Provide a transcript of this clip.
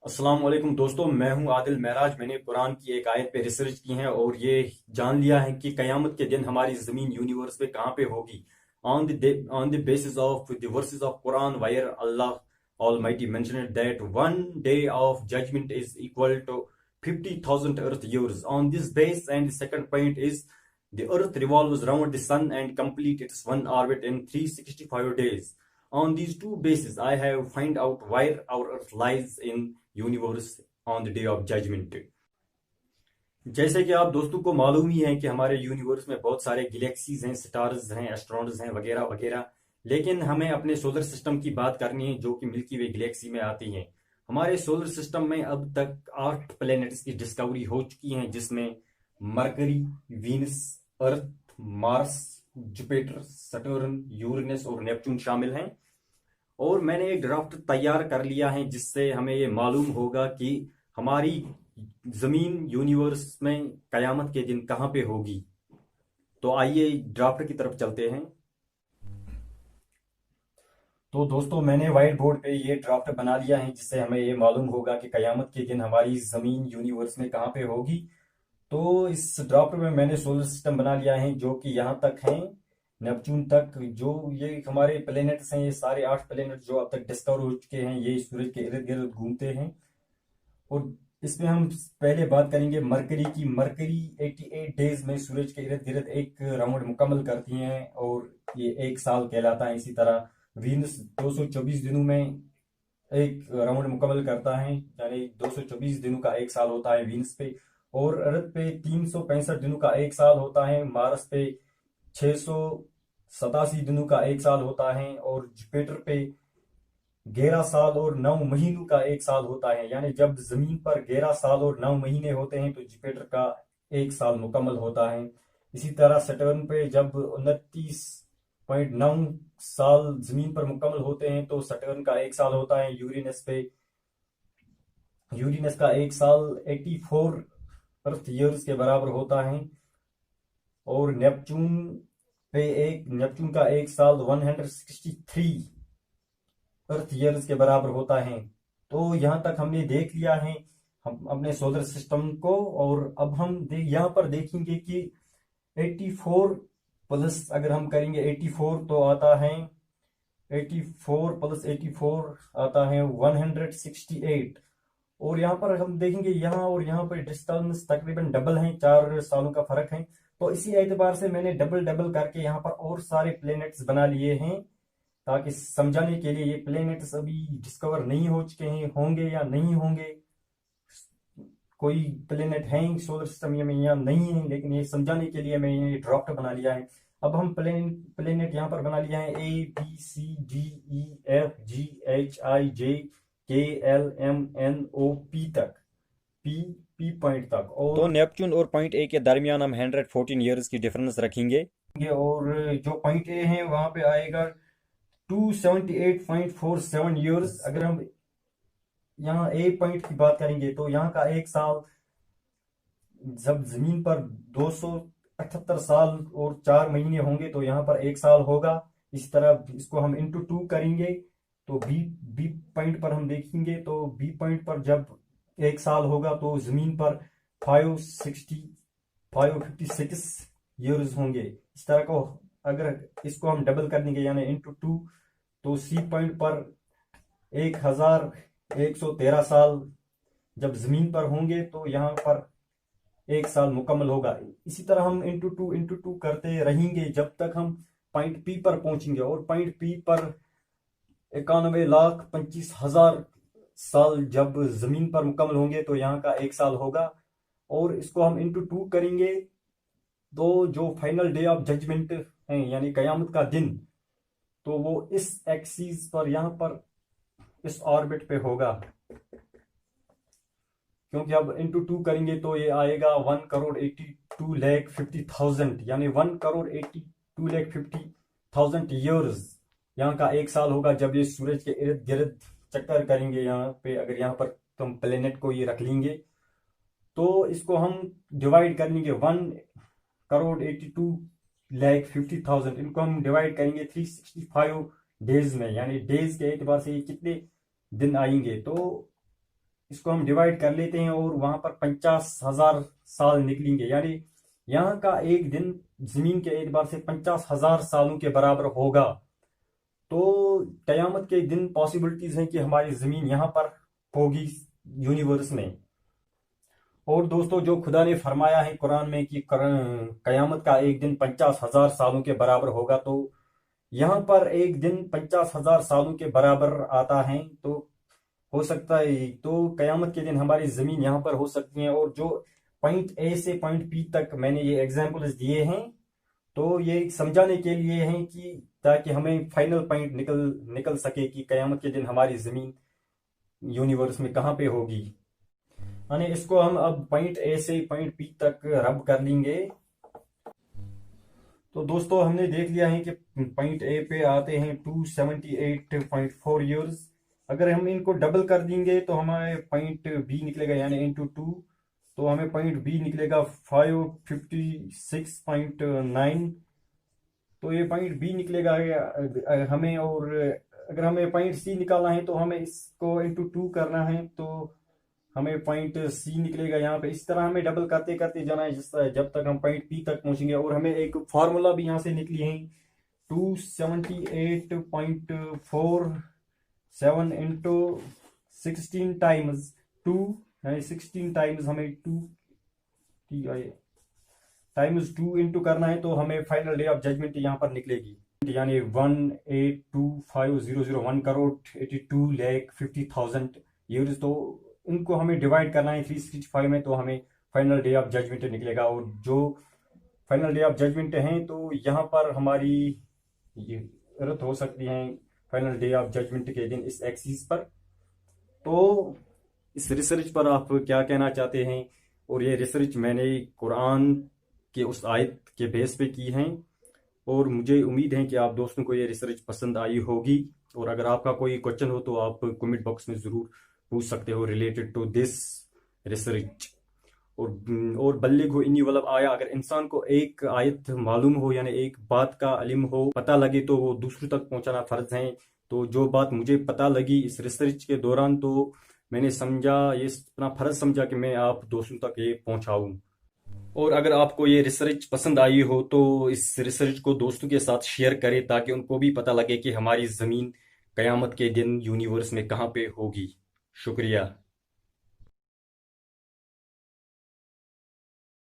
अस्सलाम वालेकुम दोस्तों, मैं हूं आदिल महराज। मैंने कुरान की एक आयत पे रिसर्च की है और ये जान लिया है कि कयामत के दिन हमारी जमीन यूनिवर्स पे कहाँ पे होगी। On the basis of the verses of Quran where Allah Almighty mentioned that one day of judgment is equal to 50,000 earth years. On this base and second point is the earth revolves around the sun and complete its one orbit in 365 days. On these two bases, I have find out where our earth lies in universe on the day of judgment. जैसे कि आप दोस्तों को मालूम ही है कि हमारे universe में बहुत सारे गैलेक्सीज हैं, स्टार्स हैं, एस्ट्रॉन्स हैं, वगैरह वगैरह। लेकिन हमें अपने सोलर सिस्टम की बात करनी है जो कि मिल्की वे गैलेक्सी में आती हैं। हमारे सोलर सिस्टम में अब तक 8 प्लैनेट्स की डिस्कवरी हो चुकी हैं, जिसमें मरकरी, वीनस, अर्थ, मार्स, जुपिटर, सटर्न, यूरेनस और नेपच्यून शामिल हैं। और मैंने एक ड्राफ्ट तैयार कर लिया है जिससे हमें ये मालूम होगा कि हमारी जमीन यूनिवर्स में कयामत के दिन कहाँ पे होगी। तो आइए ड्राफ्ट की तरफ चलते हैं। तो दोस्तों, मैंने व्हाइट बोर्ड पे ये ड्राफ्ट बना लिया है जिससे हमें ये मालूम होगा कि कयामत के दिन हमारी जमीन यूनिवर्स में कहाँ पे होगी। तो इस ड्राफ्ट में मैंने सोलर सिस्टम बना लिया है जो कि यहाँ तक हैं, नेपच्यून तक। जो ये हमारे प्लेनेट्स हैं, ये सारे 8 प्लेनेट जो अब तक डिस्कवर हो चुके हैं, ये सूरज के इर्द गिर्द घूमते हैं। और इसमें हम पहले बात करेंगे मरकरी की। मरकरी 88 डेज में सूरज के इर्द गिर्द एक राउंड मुकम्मल करती हैं और ये एक साल कहलाता है। इसी तरह वीनस 224 दिनों में एक राउंड मुकम्मल करता है, यानी 224 दिनों का एक साल होता है वीनस पे। और अर्थ पे 365 दिनों का एक साल होता है। मार्स पे 687 दिनों का एक साल होता है। और जुपिटर पे 11 साल और 9 महीनों का एक साल होता है। यानी जब जमीन पर 11 साल और 9 महीने होते हैं तो जुपिटर का एक साल मुकम्मल होता है। इसी तरह सटर्न पे जब 29.9 साल जमीन पर मुकम्मल होते हैं तो सटर्न का एक साल होता है। यूरेनस का एक साल 84 अर्थ ईयर्स के बराबर होता है। और नेपच्यून का एक साल 163 अर्थ ईयर्स के बराबर होता है। तो यहाँ तक हमने देख लिया है हम अपने सोलर सिस्टम को। और अब हम यहाँ पर देखेंगे कि 84 प्लस अगर हम करेंगे 84 तो आता है 84 प्लस 84 आता है 168। और यहाँ पर हम देखेंगे यहाँ और यहाँ पर डिस्टेंस तकरीबन डबल है, 4 सालों का फर्क है। तो इसी एतबार से मैंने डबल डबल करके यहाँ पर और सारे प्लेनेट्स बना लिए हैं ताकि समझाने के लिए। ये प्लेनेट्स अभी डिस्कवर नहीं हो चुके हैं, होंगे या नहीं होंगे, कोई प्लेनेट हैं सोलर सिस्टम में या नहीं है, लेकिन ये समझाने के लिए मैंने ये ड्राफ्ट बना लिया है। अब हम प्लेनेट यहाँ पर बना लिया है ABCDEFGHIJKLMNOP तक, पी पॉइंट तक। और तो नेपच्यून और पॉइंट ए के दरमियान हम 114 ईयर्स की डिफरेंस रखेंगे। और जो पॉइंट ए है वहां पे आएगा 278.47 ईयर्स। अगर हम यहाँ ए पॉइंट की बात करेंगे तो यहाँ का एक साल, जब जमीन पर 278 साल और 4 महीने होंगे तो यहाँ पर एक साल होगा। इस तरह इसको हम इंटू 2 करेंगे तो बी पॉइंट पर हम देखेंगे तो बी पॉइंट पर जब एक साल होगा तो जमीन पर 556 ईयर्स होंगे। इस तरह को अगर इसको हम डबल कर देंगे यानी इंटू 2 तो सी पॉइंट पर 1113 साल जब जमीन पर होंगे तो यहाँ पर एक साल मुकम्मल होगा। इसी तरह हम इंटू टू करते रहेंगे जब तक हम पॉइंट पी पर पहुंचेंगे। और पॉइंट पी पर 91,25,000 साल जब जमीन पर मुकम्मल होंगे तो यहाँ का एक साल होगा। और इसको हम इंटू 2 करेंगे तो जो फाइनल डे ऑफ जजमेंट है यानी कयामत का दिन, तो वो इस एक्सिस पर यहाँ पर इस ऑर्बिट पे होगा। क्योंकि अब इंटू 2 करेंगे तो ये आएगा 1,82,50,000 यानी 1,82,50,000 ईयर्स। यहाँ का एक साल होगा जब ये सूरज के इर्द गिर्द चक्कर करेंगे। यहाँ पे अगर यहाँ पर तुम प्लेनेट को ये रख लेंगे तो इसको हम डिवाइड कर लेंगे 1,82,50,000। इनको हम डिवाइड करेंगे 365 डेज में, यानी डेज के एतबार से ये कितने दिन आएंगे। तो इसको हम डिवाइड कर लेते हैं और वहां पर 50,000 साल निकलेंगे, यानी यहाँ का एक दिन जमीन के एतबार से 50,000 सालों के बराबर होगा। तो कयामत के दिन पॉसिबिलिटीज हैं कि हमारी जमीन यहाँ पर होगी यूनिवर्स में। और दोस्तों, जो खुदा ने फरमाया है कुरान में कि कयामत का एक दिन 50,000 सालों के बराबर होगा, तो यहाँ पर एक दिन 50,000 सालों के बराबर आता है। तो हो सकता है तो कयामत के दिन हमारी जमीन यहाँ पर हो सकती है। और जो पॉइंट ए से पॉइंट बी तक मैंने ये एग्जाम्पल्स दिए हैं, तो ये समझाने के लिए हैं कि ताकि हमें फाइनल पॉइंट निकल सके कि कयामत के दिन हमारी जमीन यूनिवर्स में कहाँ पे होगी। यानी इसको हम अब पॉइंट ए से पॉइंट बी तक रब कर लेंगे। तो दोस्तों, हमने देख लिया है कि पॉइंट ए पे आते हैं 278.4 ईयर्स। अगर हम इनको डबल कर देंगे तो हमारे पॉइंट बी निकलेगा, यानी इंटू 2, तो हमें पॉइंट बी निकलेगा 556.9। तो ये पॉइंट बी निकलेगा हमें। और अगर हमें पॉइंट सी निकालना है तो हमें इसको इंटू 2 करना है, तो हमें पॉइंट सी निकलेगा यहाँ पे। इस तरह हमें डबल करते करते जाना है जिस तरह जब तक हम पॉइंट पी तक पहुंचेंगे। और हमें एक फार्मूला भी यहाँ से निकली है, 278.47 इंटू 16 टाइम्स 2, यानी 16 टाइम्स हमें 2 टाइम्स 2 इंटू करना है, तो हमें फाइनल डे ऑफ जजमेंट यहाँ पर निकलेगी, यानी 1825001 करोड़ 82,50,000 ईयर्स। तो इनको हमें डिवाइड करना है 365 में, तो हमें फाइनल डे ऑफ जजमेंट निकलेगा। और जो फाइनल डे ऑफ जजमेंट है, तो यहाँ पर हमारी अर्थ हो सकती है फाइनल डे ऑफ जजमेंट के दिन इस एक्सिस पर। तो इस रिसर्च पर आप क्या कहना चाहते हैं? और ये रिसर्च मैंने कुरान के उस आयत के बेस पे की है, और मुझे उम्मीद है कि आप दोस्तों को ये रिसर्च पसंद आई होगी। और अगर आपका कोई क्वेश्चन हो तो आप कमेंट बॉक्स में ज़रूर पूछ सकते हो रिलेटेड टू दिस रिसर्च। और बल्लिगु इन्नी वलब आया, अगर इंसान को एक आयत मालूम हो, यानी एक बात का इल्म हो, पता लगे, तो वो दूसरों तक पहुंचाना फर्ज है। तो जो बात मुझे पता लगी इस रिसर्च के दौरान, तो मैंने समझा, ये अपना फर्ज समझा कि मैं आप दोस्तों तक ये पहुंचाऊं। और अगर आपको ये रिसर्च पसंद आई हो तो इस रिसर्च को दोस्तों के साथ शेयर करें, ताकि उनको भी पता लगे कि हमारी ज़मीन क़यामत के दिन यूनिवर्स में कहाँ पे होगी। शुक्रिया।